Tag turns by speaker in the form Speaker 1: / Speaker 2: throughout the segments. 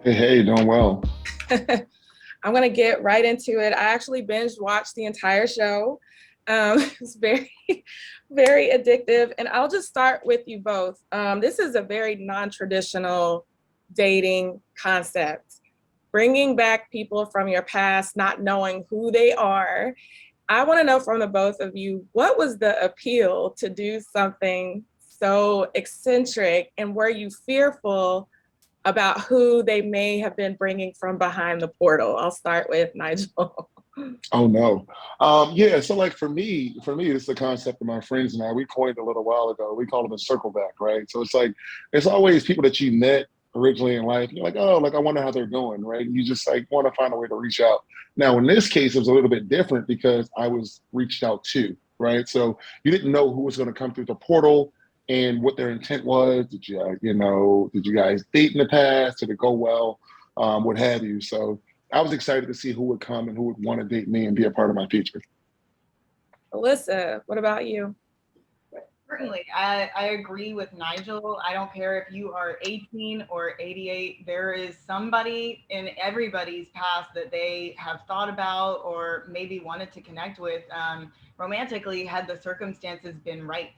Speaker 1: Hey, doing well.
Speaker 2: I'm going to get right into it. I actually binge watched the entire show. It's very, very addictive. And I'll just start with you both. This is a very non traditional dating concept. Bringing back people from your past, not knowing who they are. I want to know from the both of you, what was the appeal to do something so eccentric, and were you fearful about who they may have been bringing from behind the portal? I'll start with Nigel.
Speaker 1: Oh no. Yeah, so like for me, it's the concept of my friends and I, we coined a little while ago. We call them a circle back, right? So it's like it's always people that you met originally in life. You're like, oh, like I wonder how they're going, right? And you just like want to find a way to reach out. Now, in this case, it was a little bit different because I was reached out to, right? So you didn't know who was going to come through the portal and what their intent was. Did you guys date in the past? Did it go well? What have you? So I was excited to see who would come and who would want to date me and be a part of my future.
Speaker 2: Alyssa, what about you?
Speaker 3: Certainly, I agree with Nigel. I don't care if you are 18 or 88, there is somebody in everybody's past that they have thought about or maybe wanted to connect with romantically had the circumstances been right.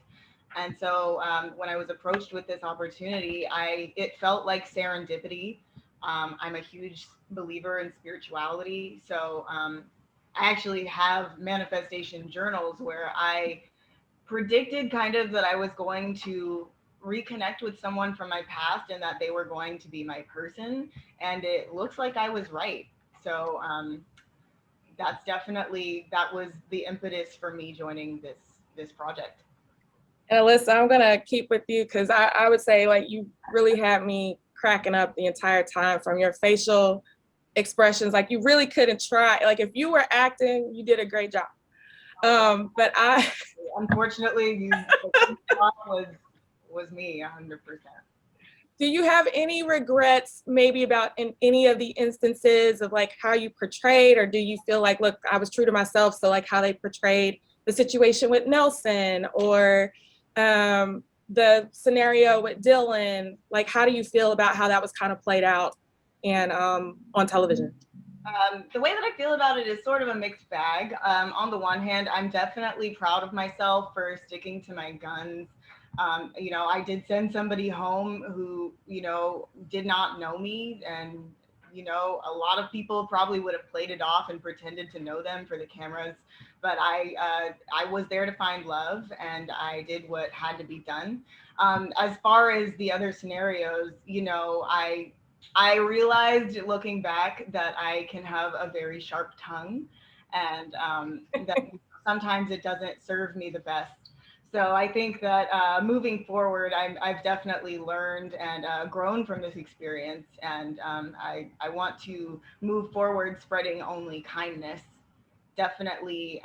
Speaker 3: And so when I was approached with this opportunity, it felt like serendipity. I'm a huge believer in spirituality. So I actually have manifestation journals where I predicted kind of that I was going to reconnect with someone from my past and that they were going to be my person. And it looks like I was right. So that was the impetus for me joining this project.
Speaker 2: And Alyssa, I'm gonna keep with you because I would say like you really had me cracking up the entire time from your facial expressions. Like you really couldn't try. Like if you were acting, you did a great job. But I
Speaker 3: Unfortunately, was was me 100%.
Speaker 2: Do you have any regrets maybe about in any of the instances of like how you portrayed, or do you feel like, look, I was true to myself, so like how they portrayed the situation with Nelson, or the scenario with Dylan? Like how do you feel about how that was kind of played out and on television?
Speaker 3: The way that I feel about it is sort of a mixed bag. On the one hand, I'm definitely proud of myself for sticking to my guns. I did send somebody home who, did not know me. And, a lot of people probably would have played it off and pretended to know them for the cameras. But I was there to find love and I did what had to be done. As far as the other scenarios, I realized looking back that I can have a very sharp tongue and that sometimes it doesn't serve me the best. So I think that moving forward, I've definitely learned and grown from this experience. And I want to move forward spreading only kindness. Definitely,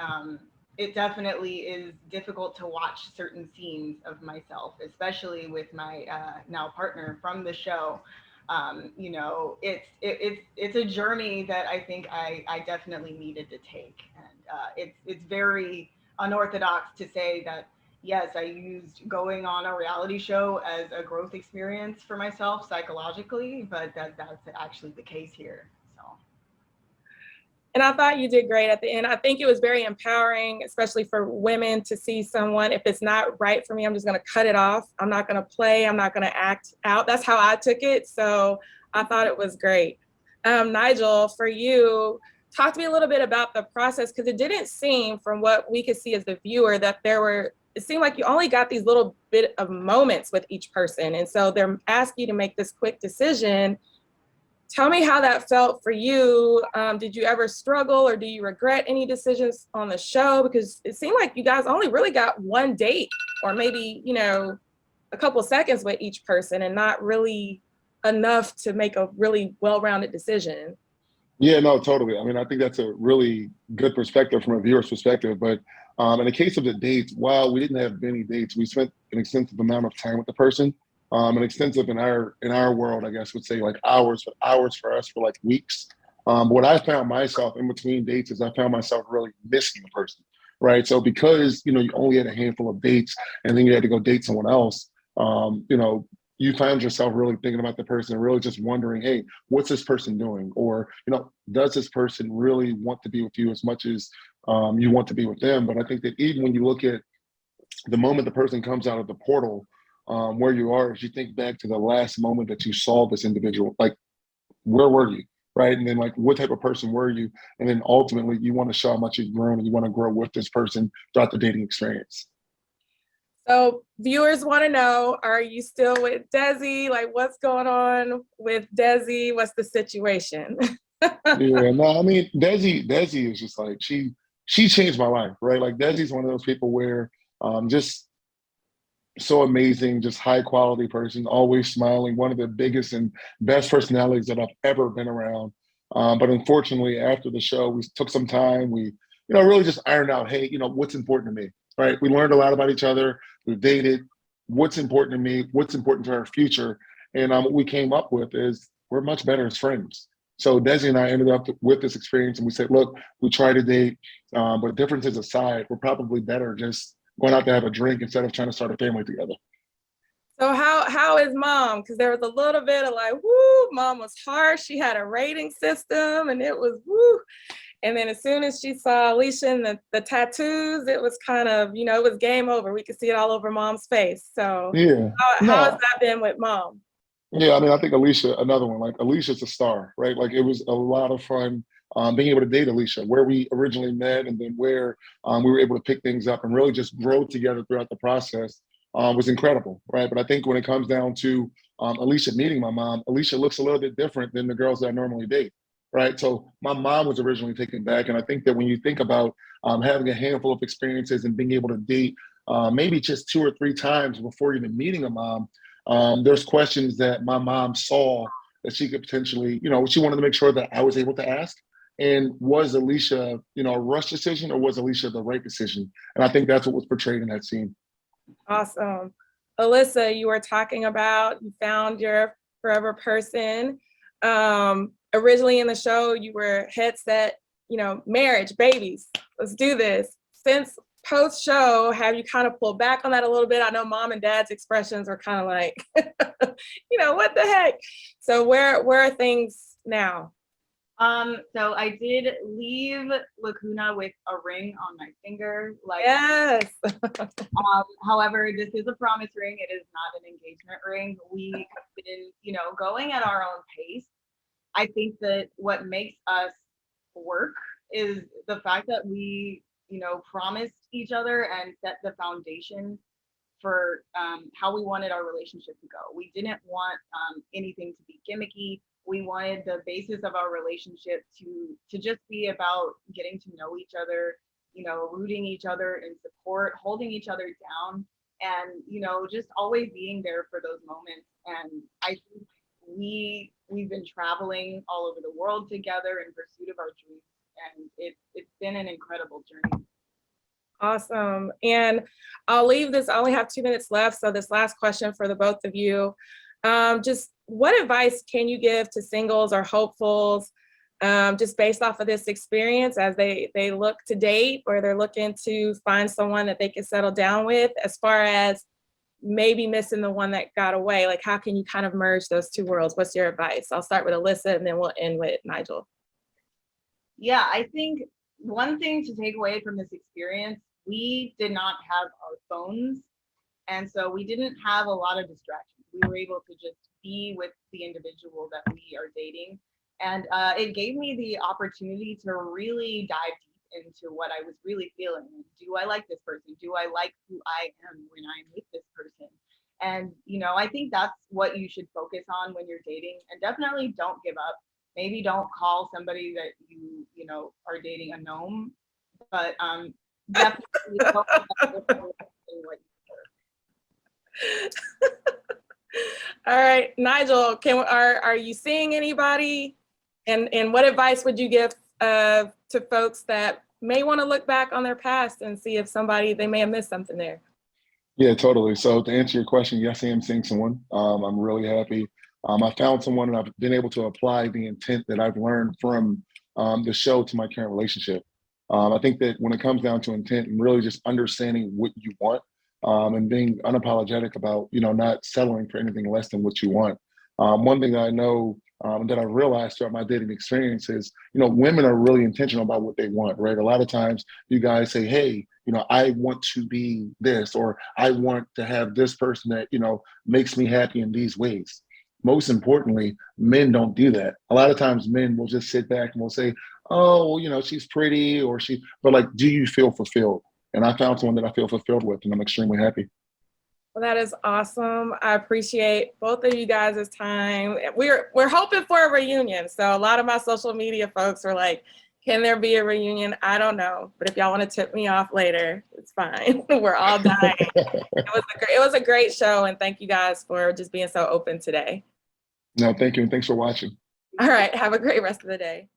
Speaker 3: it definitely is difficult to watch certain scenes of myself, especially with my now partner from the show. It's a journey that I think I definitely needed to take, and it's very unorthodox to say that yes, I used going on a reality show as a growth experience for myself psychologically, but that's actually the case here. So
Speaker 2: And I thought you did great at the end. I think it was very empowering, especially for women, to see someone, if it's not right for me, I'm just going to cut it off. I'm not going to play. I'm not going to act out. That's how I took it. So I thought it was great. Nigel, for you, talk to me a little bit about the process, because it didn't seem, from what we could see as the viewer, that it seemed like you only got these little bit of moments with each person. And so they're asking you to make this quick decision. Tell me how that felt for you. Did you ever struggle, or do you regret any decisions on the show? Because it seemed like you guys only really got one date, or maybe, a couple seconds with each person, and not really enough to make a really well-rounded decision.
Speaker 1: Yeah, no, totally. I mean, I think that's a really good perspective from a viewer's perspective. But in the case of the dates, while we didn't have many dates, we spent an extensive amount of time with the person. An extensive in our world, I guess, would say like hours, but hours for us for like weeks. But what I found myself in between dates is I found myself really missing the person, right? So because you only had a handful of dates, and then you had to go date someone else, you find yourself really thinking about the person, really just wondering, hey, what's this person doing? Or, does this person really want to be with you as much as you want to be with them? But I think that even when you look at the moment the person comes out of the portal, where you are, as you think back to the last moment that you saw this individual, like, where were you? Right. And then, like, what type of person were you? And then ultimately you want to show how much you've grown and you want to grow with this person throughout the dating experience.
Speaker 2: So viewers want to know, are you still with Desi? Like, what's going on with Desi? What's the situation?
Speaker 1: Yeah, no, I mean, Desi is just like, she changed my life, right? Like, Desi's one of those people where just so amazing, just high quality person, always smiling, one of the biggest and best personalities that I've ever been around. But unfortunately, after the show, we took some time. We, really just ironed out, hey, what's important to me, right? We learned a lot about each other. We dated. What's important to me? What's important to our future? And what we came up with is we're much better as friends. So Desi and I ended up with this experience, and we said, look, we tried to date, but differences aside, we're probably better just going out to have a drink instead of trying to start a family together.
Speaker 2: So how is mom? Because there was a little bit of like, woo, mom was harsh. She had a rating system and it was woo. And then as soon as she saw Allyssa and the tattoos, it was kind of, it was game over. We could see it all over mom's face. So
Speaker 1: Yeah.
Speaker 2: how has that been with mom?
Speaker 1: Yeah, I mean, I think Allyssa, another one, like, Alyssa's a star, right? Like, it was a lot of fun being able to date Allyssa, where we originally met and then where we were able to pick things up and really just grow together throughout the process was incredible, right? But I think when it comes down to Allyssa meeting my mom, Allyssa looks a little bit different than the girls that I normally date, right? So my mom was originally taken back. And I think that when you think about having a handful of experiences and being able to date maybe just 2 or 3 times before even meeting a mom, there's questions that my mom saw that she could potentially, she wanted to make sure that I was able to ask. And was Allyssa, a rush decision, or was Allyssa the right decision? And I think that's what was portrayed in that scene.
Speaker 2: Awesome. Allyssa, you were talking about, you found your forever person. Originally in the show, you were head set, marriage, babies, let's do this. Since post show, have you kind of pulled back on that a little bit? I know mom and dad's expressions are kind of like, what the heck? So where are things now?
Speaker 3: So I did leave Lacuna with a ring on my finger. Like,
Speaker 2: yes.
Speaker 3: However, this is a promise ring. It is not an engagement ring. We have been, going at our own pace. I think that what makes us work is the fact that we, promised each other and set the foundation for how we wanted our relationship to go. We didn't want anything to be gimmicky. We wanted the basis of our relationship to just be about getting to know each other, rooting each other in support, holding each other down, and just always being there for those moments. And I think we've been traveling all over the world together in pursuit of our dreams, and it's been an incredible journey.
Speaker 2: Awesome. And I'll leave this, I only have 2 minutes left. So this last question for the both of you, just what advice can you give to singles or hopefuls, just based off of this experience as they look to date, or they're looking to find someone that they can settle down with, as far as maybe missing the one that got away? Like, how can you kind of merge those two worlds? What's your advice? I'll start with Allyssa and then we'll end with Nigel.
Speaker 3: Yeah, I think one thing to take away from this experience, we did not have our phones. And so we didn't have a lot of distractions. We were able to just be with the individual that we are dating. And it gave me the opportunity to really dive deep into what I was really feeling. Do I like this person? Do I like who I am when I'm with this person? And, I think that's what you should focus on when you're dating. And definitely don't give up. Maybe don't call somebody that you are dating a gnome, but definitely don't give up what you
Speaker 2: All right, Nigel, are you seeing anybody? And what advice would you give to folks that may want to look back on their past and see if they may have missed something there?
Speaker 1: Yeah, totally. So to answer your question, yes, I am seeing someone. I'm really happy. I found someone, and I've been able to apply the intent that I've learned from the show to my current relationship. I think that when it comes down to intent and really just understanding what you want, and being unapologetic about, not settling for anything less than what you want. One thing that I know that I realized throughout my dating experience is, women are really intentional about what they want, right? A lot of times you guys say, hey, I want to be this, or I want to have this person that, makes me happy in these ways. Most importantly, men don't do that. A lot of times men will just sit back and will say, oh, well, she's pretty, but like, do you feel fulfilled? And I found someone that I feel fulfilled with, and I'm extremely happy.
Speaker 2: Well, that is awesome. I appreciate both of you guys' time. We're hoping for a reunion. So a lot of my social media folks are like, can there be a reunion? I don't know. But if y'all want to tip me off later, it's fine. We're all dying. It was a great show. And thank you guys for just being so open today.
Speaker 1: No, thank you. And thanks for watching.
Speaker 2: All right. Have a great rest of the day.